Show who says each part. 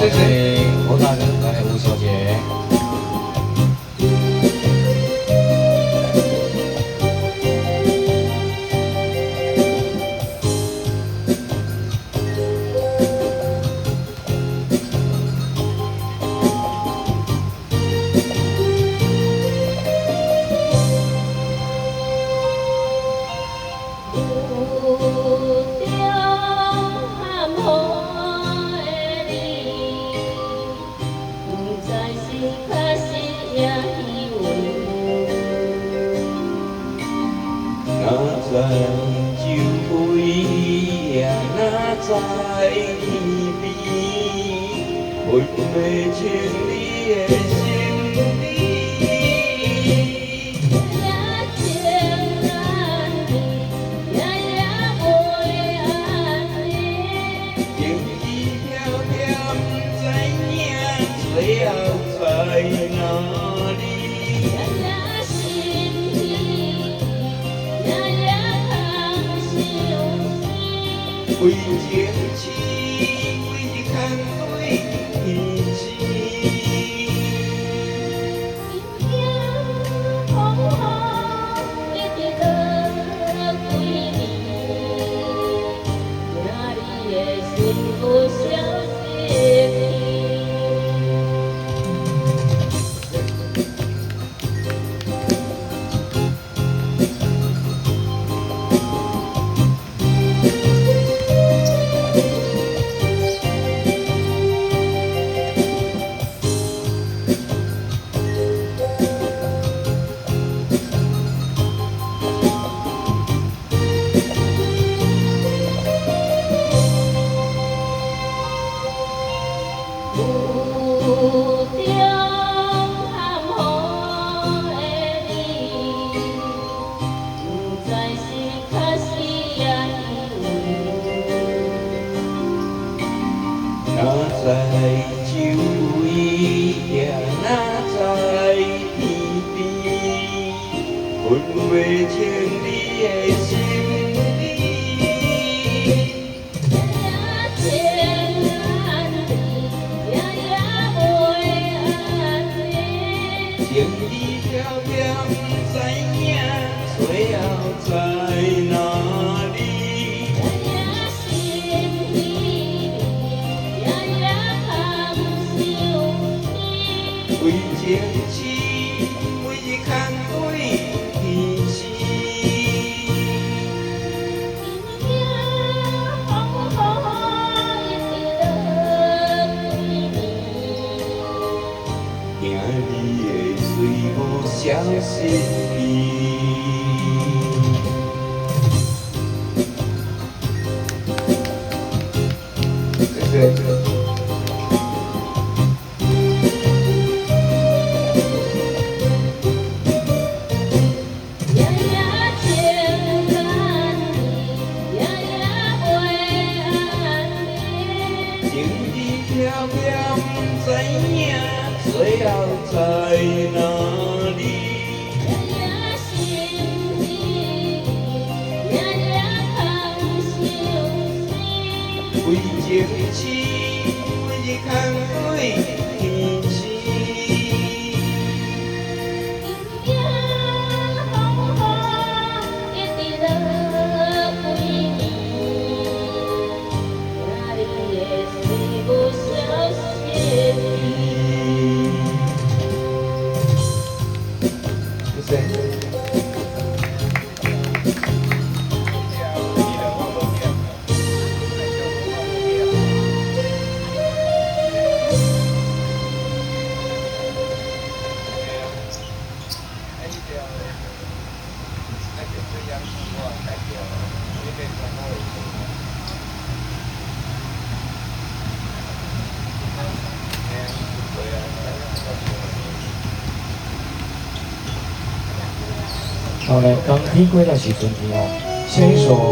Speaker 1: 오다는 나의吴小姐。
Speaker 2: 在酒杯也那在天边，陪伴情你的心里。情意飘飘，不知影最后在哪里？为情痴，为看对天时。那在酒杯也那在天边，陪伴情你的心里。情意飘飘，不知影最后在哪里？为情痴，为看对天时。听你的随无消息。情意飘飘，不知影最后在哪里？为情痴，为看对天时。
Speaker 1: 好嘞，当天归到时阵去哦，先说。